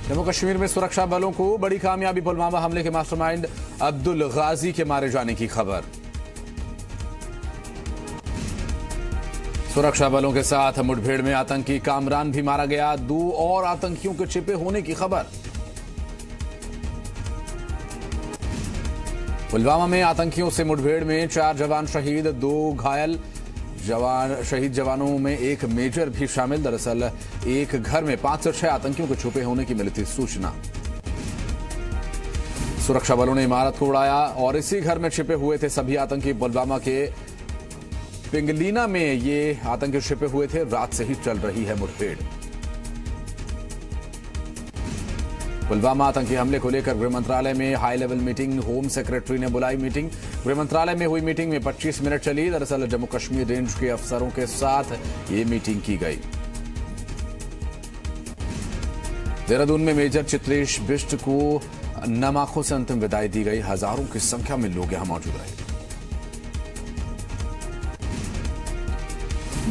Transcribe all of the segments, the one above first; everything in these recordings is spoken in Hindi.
जम्मू कश्मीर में सुरक्षा बलों को बड़ी कामयाबी, पुलवामा हमले के मास्टरमाइंड अब्दुल गाजी के मारे जाने की खबर। सुरक्षा बलों के साथ मुठभेड़ में आतंकी कामरान भी मारा गया, 2 और आतंकियों के छिपे होने की खबर। पुलवामा में आतंकियों से मुठभेड़ में 4 जवान शहीद, 2 घायल। शहीद जवानों में एक मेजर भी शामिल। दरअसल एक घर में 5 से 6 आतंकियों के छुपे होने की मिली थी सूचना। सुरक्षा बलों ने इमारत को उड़ाया और इसी घर में छिपे हुए थे सभी आतंकी। पुलवामा के पिंगलीना में ये आतंकी छिपे हुए थे। रात से ही चल रही है मुठभेड़। पुलवामा आतंकी हमले को लेकर गृह मंत्रालय में high level meeting, home secretary ने बुलाई मीटिंग। गृह मंत्रालय में हुई मीटिंग में 25 मिनट चली। दरअसल जम्मू कश्मीर रेंज के अफसरों के साथ ये मीटिंग की गई। देहरादून में मेजर चित्रेश बिष्ट को नम आंखों से अंतिम विदाई दी गई। हजारों की संख्या में लोग यहां मौजूद रहे।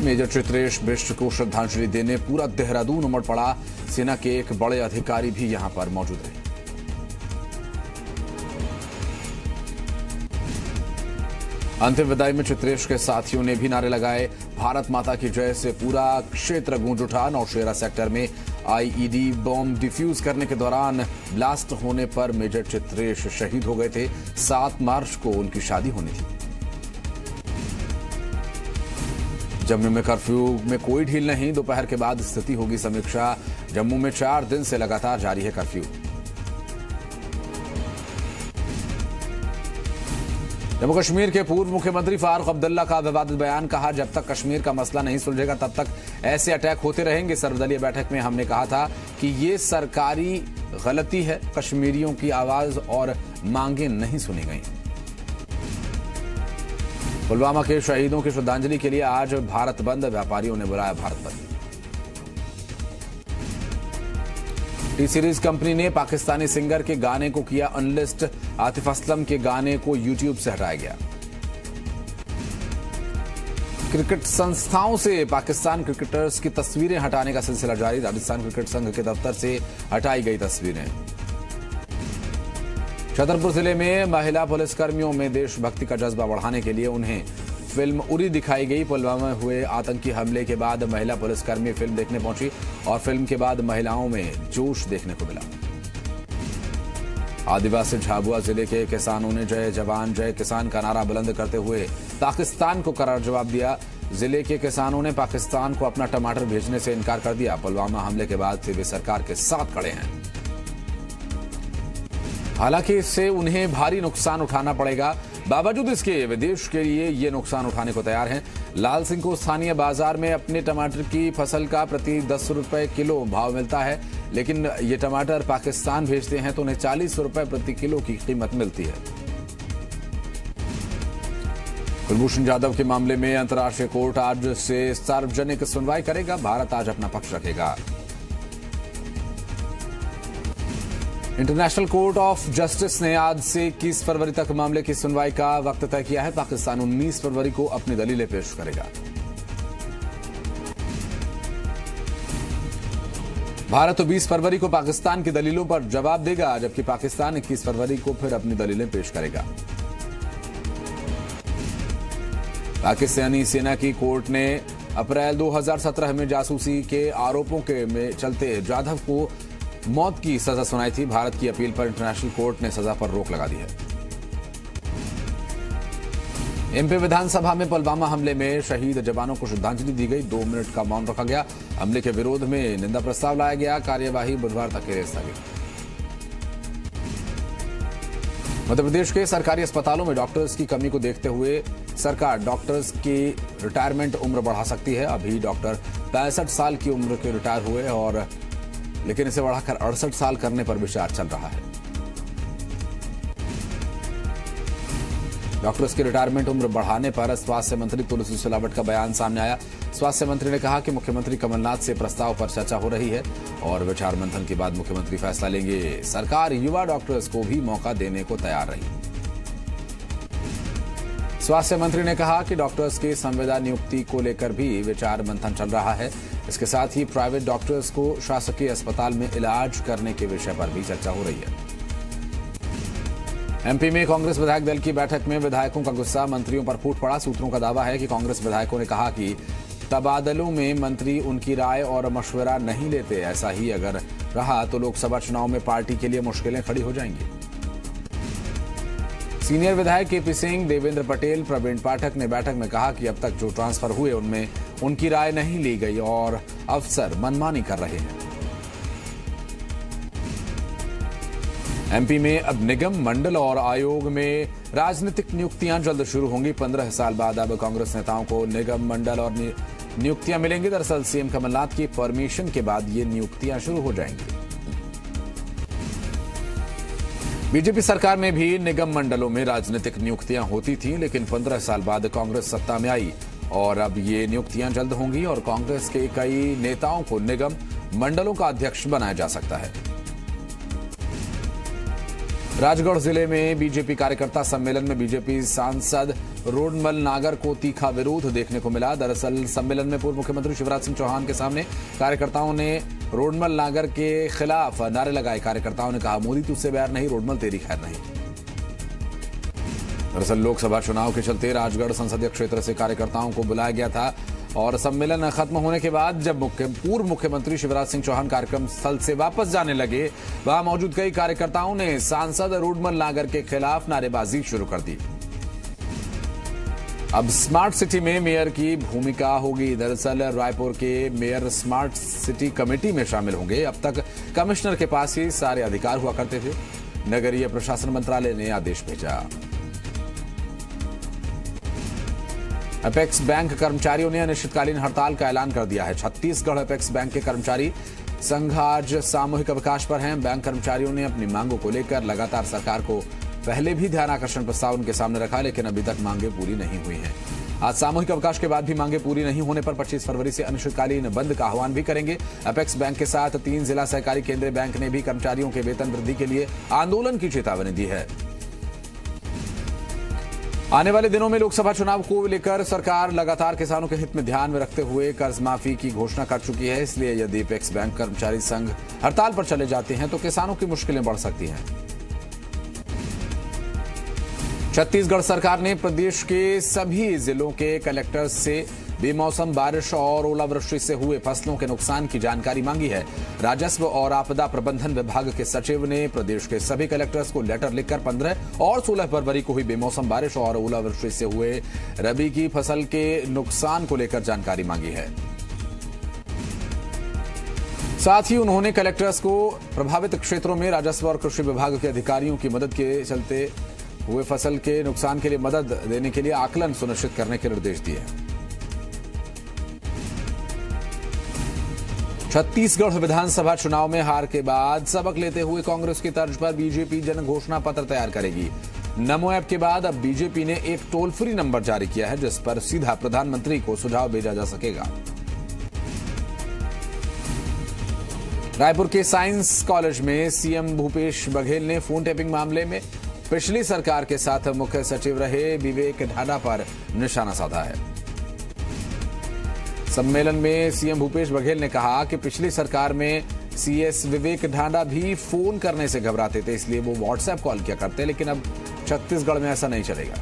मेजर चित्रेश बिष्ट को श्रद्धांजलि देने पूरा देहरादून उमड़ पड़ा। सेना के एक बड़े अधिकारी भी यहां पर मौजूद रहे। अंतिम विदाई में चित्रेश के साथियों ने भी नारे लगाए। भारत माता की जय से पूरा क्षेत्र गूंज उठा। नौशेरा सेक्टर में आईईडी बॉम्ब डिफ्यूज करने के दौरान ब्लास्ट होने पर मेजर चित्रेश शहीद हो गए थे। 7 मार्च को उनकी शादी होनी थी। जम्मू में कर्फ्यू में कोई ढील नहीं, दोपहर के बाद स्थिति होगी समीक्षा। जम्मू में 4 दिन से लगातार जारी है कर्फ्यू। जम्मू कश्मीर के पूर्व मुख्यमंत्री फारूक अब्दुल्ला का विवादित बयान। कहा, जब तक कश्मीर का मसला नहीं सुलझेगा तब तक ऐसे अटैक होते रहेंगे। सर्वदलीय बैठक में हमने कहा था कि ये सरकारी गलती है। कश्मीरियों की आवाज और मांगे नहीं सुनी गई। पुलवामा के शहीदों की श्रद्धांजलि के लिए आज भारत बंद। व्यापारियों ने बुलाया भारत बंद। टी सीरीज कंपनी ने पाकिस्तानी सिंगर के गाने को किया अनलिस्ट। आतिफ असलम के गाने को यूट्यूब से हटाया गया। क्रिकेट संस्थाओं से पाकिस्तान क्रिकेटर्स की तस्वीरें हटाने का सिलसिला जारी। राजस्थान क्रिकेट संघ के दफ्तर से हटाई गई तस्वीरें। छतरपुर जिले में महिला पुलिसकर्मियों में देशभक्ति का जज्बा बढ़ाने के लिए उन्हें फिल्म उरी दिखाई गई। पुलवामा में हुए आतंकी हमले के बाद महिला पुलिसकर्मी फिल्म देखने पहुंची और फिल्म के बाद महिलाओं में जोश देखने को मिला। आदिवासी झाबुआ जिले के किसानों ने जय जवान जय किसान का नारा बुलंद करते हुए पाकिस्तान को करार जवाब दिया। जिले के किसानों ने पाकिस्तान को अपना टमाटर भेजने से इनकार कर दिया। पुलवामा हमले के बाद से वे सरकार के साथ खड़े हैं। हालांकि इससे उन्हें भारी नुकसान उठाना पड़ेगा। बावजूद इसके वे देश के लिए ये नुकसान उठाने को तैयार हैं। लाल सिंह को स्थानीय बाजार में अपने टमाटर की फसल का प्रति 10 रुपए किलो भाव मिलता है, लेकिन ये टमाटर पाकिस्तान भेजते हैं तो उन्हें 40 रुपए प्रति किलो की कीमत मिलती है। कुलभूषण जाधव के मामले में अंतर्राष्ट्रीय कोर्ट आज से सार्वजनिक सुनवाई करेगा। भारत आज अपना पक्ष रखेगा। इंटरनेशनल कोर्ट ऑफ जस्टिस ने आज से 21 फरवरी तक मामले की सुनवाई का वक्त तय किया है। पाकिस्तान 19 फरवरी को अपनी दलीलें पेश करेगा। भारत तो 20 फरवरी को पाकिस्तान की दलीलों पर जवाब देगा, जबकि पाकिस्तान 21 फरवरी को फिर अपनी दलीलें पेश करेगा। पाकिस्तानी सेना की कोर्ट ने अप्रैल 2017 में जासूसी के आरोपों के चलते जाधव को मौत की सजा सुनाई थी। भारत की अपील पर इंटरनेशनल कोर्ट ने सजा पर रोक लगा दी है। एमपी विधानसभा में पुलवामा हमले में शहीद जवानों को श्रद्धांजलि दी गई। 2 मिनट का मौन रखा गया। हमले के विरोध में निंदा प्रस्ताव लाया गया। कार्यवाही बुधवार तक के लिए स्थगित। मध्य प्रदेश के सरकारी अस्पतालों में डॉक्टर्स की कमी को देखते हुए सरकार डॉक्टर्स की रिटायरमेंट उम्र बढ़ा सकती है। अभी डॉक्टर 65 साल की उम्र के रिटायर हुए और लेकिन इसे बढ़ाकर 68 साल करने पर विचार चल रहा है। डॉक्टर्स की रिटायरमेंट उम्र बढ़ाने पर स्वास्थ्य मंत्री तुलसी सिलावट का बयान सामने आया। स्वास्थ्य मंत्री ने कहा कि मुख्यमंत्री कमलनाथ से प्रस्ताव पर चर्चा हो रही है और विचार मंथन के बाद मुख्यमंत्री फैसला लेंगे। सरकार युवा डॉक्टर्स को भी मौका देने को तैयार रही। स्वास्थ्य मंत्री ने कहा कि डॉक्टर्स की संविदा नियुक्ति को लेकर भी विचार मंथन चल रहा है। इसके साथ ही प्राइवेट डॉक्टर्स को शासकीय अस्पताल में इलाज करने के विषय पर भी चर्चा हो रही है। एमपी में कांग्रेस विधायक दल की बैठक में विधायकों का गुस्सा मंत्रियों पर फूट पड़ा। सूत्रों का दावा है कि कांग्रेस विधायकों ने कहा कि तबादलों में मंत्री उनकी राय और मशवरा नहीं लेते। ऐसा ही अगर रहा तो लोकसभा चुनाव में पार्टी के लिए मुश्किलें खड़ी हो जाएंगी। सीनियर विधायक केपी सिंह, देवेंद्र पटेल, प्रवीण पाठक ने बैठक में कहा कि अब तक जो ट्रांसफर हुए उनमें उनकी राय नहीं ली गई और अफसर मनमानी कर रहे हैं। एमपी में अब निगम, मंडल और आयोग में राजनीतिक नियुक्तियां जल्द शुरू होंगी। 15 साल बाद अब कांग्रेस नेताओं को निगम, मंडल और नियुक्तियां मिलेंगी। दरअसल सीएम कमलनाथ की परमिशन के बाद ये नियुक्तियां शुरू हो जाएंगी। बीजेपी सरकार में भी निगम मंडलों में राजनीतिक नियुक्तियां होती थीं, लेकिन 15 साल बाद कांग्रेस सत्ता में आई और अब ये नियुक्तियां जल्द होंगी और कांग्रेस के कई नेताओं को निगम मंडलों का अध्यक्ष बनाया जा सकता है। राजगढ़ जिले में बीजेपी कार्यकर्ता सम्मेलन में बीजेपी सांसद रोडमल नागर को तीखा विरोध देखने को मिला। दरअसल सम्मेलन में पूर्व मुख्यमंत्री शिवराज सिंह चौहान के सामने कार्यकर्ताओं ने रोडमल नागर के खिलाफ नारे लगाए। कार्यकर्ताओं ने कहा, मोदी तुझसे बैर नहीं, रोडमल तेरी खैर नहीं। दरअसल लोकसभा चुनाव के चलते राजगढ़ संसदीय क्षेत्र से कार्यकर्ताओं को बुलाया गया था और सम्मेलन खत्म होने के बाद जब पूर्व मुख्यमंत्री शिवराज सिंह चौहान कार्यक्रम स्थल से वापस जाने लगे, वहां मौजूद कई कार्यकर्ताओं ने सांसद रोडमल नागर के खिलाफ नारेबाजी शुरू कर दी। अब स्मार्ट सिटी में मेयर की भूमिका होगी। दरअसल रायपुर के मेयर स्मार्ट सिटी कमेटी में शामिल होंगे। अब तक कमिश्नर के पास ही सारे अधिकार हुआ करते थे। नगरीय प्रशासन मंत्रालय ने आदेश भेजा। अपेक्स बैंक कर्मचारियों ने अनिश्चितकालीन हड़ताल का ऐलान कर दिया है। छत्तीसगढ़ अपेक्स बैंक के कर्मचारी संघ आज सामूहिक अवकाश पर हैं। बैंक कर्मचारियों ने अपनी मांगों को लेकर लगातार सरकार को पहले भी ध्यानाकर्षण प्रस्ताव उनके सामने रखा, लेकिन अभी तक मांगे पूरी नहीं हुई हैं। आज सामूहिक अवकाश के बाद भी मांगे पूरी नहीं होने पर 25 फरवरी से अनिश्चितकालीन बंद का आह्वान भी करेंगे। अपेक्स बैंक के साथ 3 जिला सहकारी केंद्रीय बैंक ने भी कर्मचारियों के वेतन वृद्धि के लिए आंदोलन की चेतावनी दी है। आने वाले दिनों में लोकसभा चुनाव को लेकर सरकार लगातार किसानों के हित में ध्यान में रखते हुए कर्ज माफी की घोषणा कर चुकी है। इसलिए यदि अपेक्स बैंक कर्मचारी संघ हड़ताल पर चले जाते हैं तो किसानों की मुश्किलें बढ़ सकती हैं। छत्तीसगढ़ सरकार ने प्रदेश के सभी जिलों के कलेक्टर्स से बेमौसम बारिश और ओलावृष्टि से हुए फसलों के नुकसान की जानकारी मांगी है। राजस्व और आपदा प्रबंधन विभाग के सचिव ने प्रदेश के सभी कलेक्टर्स को लेटर लिखकर 15 और 16 फरवरी को हुई बेमौसम बारिश और ओलावृष्टि से हुए रबी की फसल के नुकसान को लेकर जानकारी मांगी है। साथ ही उन्होंने कलेक्टर्स को प्रभावित क्षेत्रों में राजस्व और कृषि विभाग के अधिकारियों की मदद के चलते हुए फसल के नुकसान के लिए मदद देने के लिए आकलन सुनिश्चित करने के निर्देश दिए। छत्तीसगढ़ विधानसभा चुनाव में हार के बाद सबक लेते हुए कांग्रेस की तर्ज पर बीजेपी जन घोषणा पत्र तैयार करेगी। नमो ऐप के बाद अब बीजेपी ने एक टोल फ्री नंबर जारी किया है, जिस पर सीधा प्रधानमंत्री को सुझाव भेजा जा सकेगा। रायपुर के साइंस कॉलेज में सीएम भूपेश बघेल ने फोन टैपिंग मामले में पिछली सरकार के साथ मुख्य सचिव रहे विवेक ढांडा पर निशाना साधा है। सम्मेलन में सीएम भूपेश बघेल ने कहा कि पिछली सरकार में सीएस विवेक ढांडा भी फोन करने से घबराते थे, इसलिए वो व्हाट्सएप कॉल किया करते, लेकिन अब छत्तीसगढ़ में ऐसा नहीं चलेगा।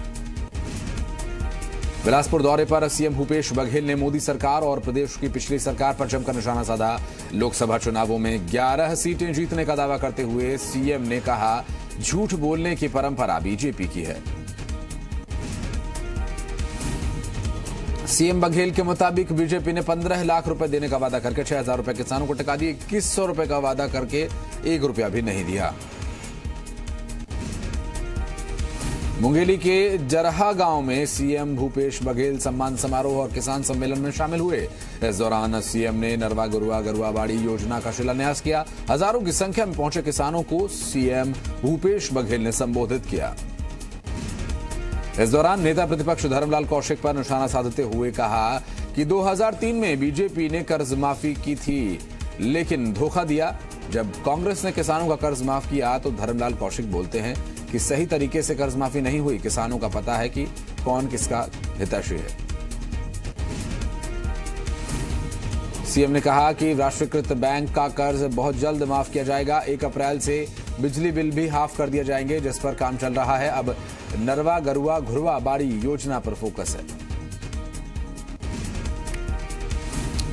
बिलासपुर दौरे पर सीएम भूपेश बघेल ने मोदी सरकार और प्रदेश की पिछली सरकार पर जमकर निशाना साधा। लोकसभा चुनावों में 11 सीटें जीतने का दावा करते हुए सीएम ने कहा, झूठ बोलने की परंपरा बीजेपी की है। सीएम बघेल के मुताबिक बीजेपी ने 15 लाख रुपए देने का वादा करके 6,000 रुपए किसानों को टिका दिए। 2100 रुपए का वादा करके 1 रुपया भी नहीं दिया। मुंगेली के जरहा गांव में सीएम भूपेश बघेल सम्मान समारोह और किसान सम्मेलन में शामिल हुए। इस दौरान सीएम ने नरवा गरुआ गरुआबाड़ी योजना का शिलान्यास किया। हजारों की संख्या में पहुंचे किसानों को सीएम भूपेश बघेल ने संबोधित किया। इस दौरान नेता प्रतिपक्ष धर्मलाल कौशिक पर निशाना साधते हुए कहा कि 2003 में बीजेपी ने कर्ज माफी की थी, लेकिन धोखा दिया। जब कांग्रेस ने किसानों का कर्ज माफ किया तो धर्मलाल कौशिक बोलते हैं कि सही तरीके से कर्ज माफी नहीं हुई। किसानों का पता है कि कौन किसका हितैषी है। सीएम ने कहा कि राष्ट्रीयकृत बैंक का कर्ज बहुत जल्द माफ किया जाएगा। 1 अप्रैल से बिजली बिल भी हाफ कर दिए जाएंगे, जिस पर काम चल रहा है। अब नरवा गरुआ घुरवा बाड़ी योजना पर फोकस है।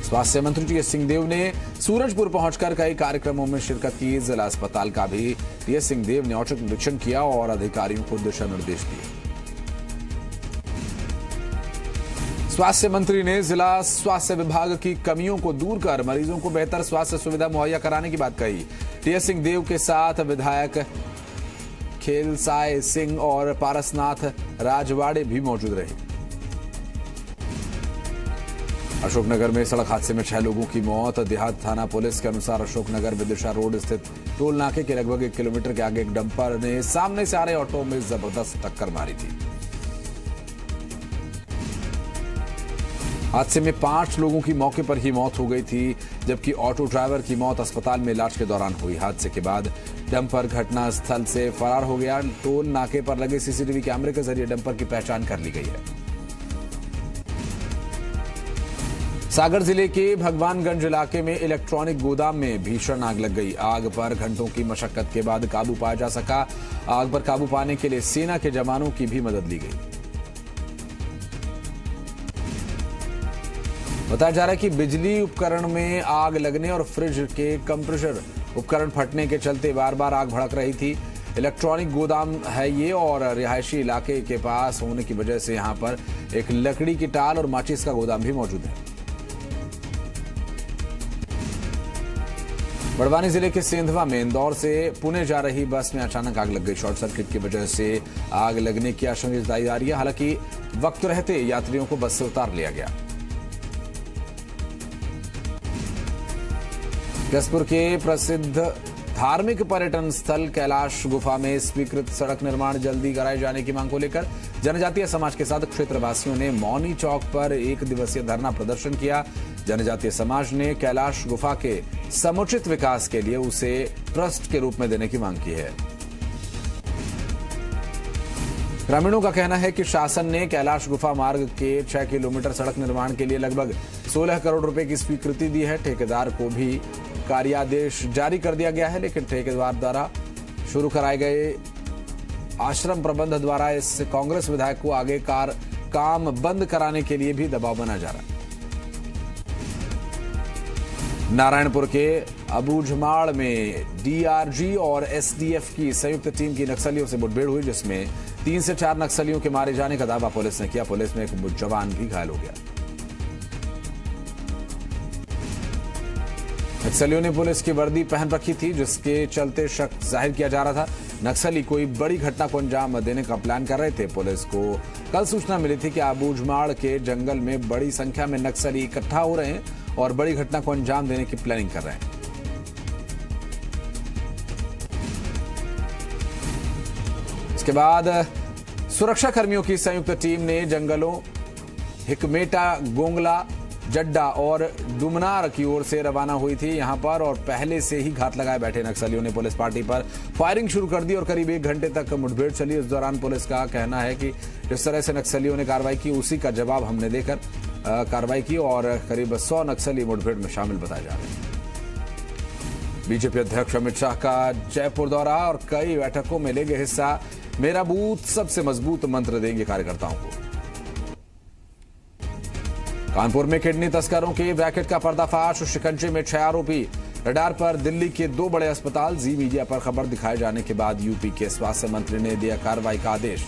स्वास्थ्य मंत्री टीएस सिंहदेव ने सूरजपुर पहुंचकर कई कार्यक्रमों में शिरकत की। जिला अस्पताल का भी टीएस सिंहदेव ने औचक निरीक्षण किया और अधिकारियों को दिशा निर्देश दिए। स्वास्थ्य मंत्री ने जिला स्वास्थ्य विभाग की कमियों को दूर कर मरीजों को बेहतर स्वास्थ्य सुविधा मुहैया कराने की बात कही। टीएस सिंहदेव के साथ विधायक खेलसाय सिंह और पारसनाथ राजवाड़े भी मौजूद रहे। अशोकनगर में सड़क हादसे में 6 लोगों की मौत। देहात थाना पुलिस के अनुसार अशोकनगर विदिशा रोड स्थित टोल नाके के लगभग 1 किलोमीटर के आगे एक डंपर ने सामने से आ रहे ऑटो में जबरदस्त टक्कर मारी थी। हादसे में 5 लोगों की मौके पर ही मौत हो गई थी, जबकि ऑटो ड्राइवर की मौत अस्पताल में इलाज के दौरान हुई। हादसे के बाद डंपर घटनास्थल से फरार हो गया। टोल नाके पर लगे सीसीटीवी कैमरे के जरिए डंपर की पहचान कर ली गई है। सागर जिले के भगवानगंज इलाके में इलेक्ट्रॉनिक गोदाम में भीषण आग लग गई। आग पर घंटों की मशक्कत के बाद काबू पाया जा सका। आग पर काबू पाने के लिए सेना के जवानों की भी मदद ली गई। बताया जा रहा है कि बिजली उपकरण में आग लगने और फ्रिज के कंप्रेसर उपकरण फटने के चलते बार बार आग भड़क रही थी। इलेक्ट्रॉनिक गोदाम है ये और रिहायशी इलाके के पास होने की वजह से यहां पर एक लकड़ी की टाल और माचिस का गोदाम भी मौजूद है। बड़वानी जिले के सेंधवा में इंदौर से पुणे जा रही बस में अचानक आग लग गई। शॉर्ट सर्किट की वजह से आग लगने की आशंका जताई जा रही है। हालांकि वक्त रहते यात्रियों को बस से उतार लिया गया। जसपुर के प्रसिद्ध धार्मिक पर्यटन स्थल कैलाश गुफा में स्वीकृत सड़क निर्माण जल्दी कराए जाने की मांग को लेकर जनजातीय समाज के साथ क्षेत्रवासियों ने मौनी चौक पर 1 दिवसीय धरना प्रदर्शन किया। जनजातीय समाज ने कैलाश गुफा के समुचित विकास के लिए उसे ट्रस्ट के रूप में देने की मांग की है। ग्रामीणों का कहना है कि शासन ने कैलाश गुफा मार्ग के 6 किलोमीटर सड़क निर्माण के लिए लगभग 16 करोड़ रुपए की स्वीकृति दी है। ठेकेदार को भी कार्यादेश जारी कर दिया गया है, लेकिन ठेकेदार द्वारा शुरू कराए गए आश्रम प्रबंध द्वारा इस कांग्रेस विधायक को आगे काम बंद कराने के लिए भी दबाव बना जा रहा है। नारायणपुर के अबूझमाड़ में डीआरजी और एसडीएफ की संयुक्त टीम की नक्सलियों से मुठभेड़ हुई, जिसमें 3 से 4 नक्सलियों के मारे जाने का दावा पुलिस ने किया। पुलिस में एक जवान भी घायल हो गया। नक्सलियों ने पुलिस की वर्दी पहन रखी थी, जिसके चलते शक जाहिर किया जा रहा था नक्सली कोई बड़ी घटना को अंजाम देने का प्लान कर रहे थे। पुलिस को कल सूचना मिली थी कि अबूझमाड़ के जंगल में बड़ी संख्या में नक्सली इकट्ठा हो रहे हैं और बड़ी घटना को अंजाम देने की प्लानिंग कर रहे हैं। इसके बाद सुरक्षा कर्मियों की संयुक्त टीम ने जंगलों हिकमेटा, गोंगला, जड्डा और डुमनार की ओर से रवाना हुई थी यहां पर, और पहले से ही घात लगाए बैठे नक्सलियों ने पुलिस पार्टी पर फायरिंग शुरू कर दी और करीब 1 घंटे तक मुठभेड़ चली। इस दौरान पुलिस का कहना है कि जिस तरह से नक्सलियों ने कार्रवाई की, उसी का जवाब हमने देकर कार्रवाई की और करीब 100 नक्सली मुठभेड़ में शामिल बताए जा रहे हैं। बीजेपी अध्यक्ष अमित शाह का जयपुर दौरा और कई बैठकों में लेंगे हिस्सा। मेरा बूथ सबसे मजबूत मंत्र देंगे कार्यकर्ताओं को। कानपुर में किडनी तस्करों के रैकेट का पर्दाफाश, शिकंजे में 6 आरोपी। रडार पर दिल्ली के 2 बड़े अस्पताल। जी मीडिया पर खबर दिखाए जाने के बाद यूपी के स्वास्थ्य मंत्री ने दिया कार्रवाई का आदेश।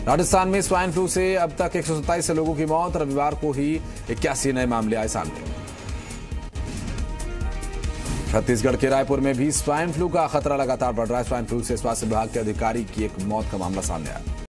राजस्थान में स्वाइन फ्लू से अब तक 127 लोगों की मौत। रविवार को ही 81 नए मामले आए सामने। छत्तीसगढ़ के रायपुर में भी स्वाइन फ्लू का खतरा लगातार बढ़ रहा है। स्वाइन फ्लू से स्वास्थ्य विभाग के अधिकारी की एक मौत का मामला सामने आया।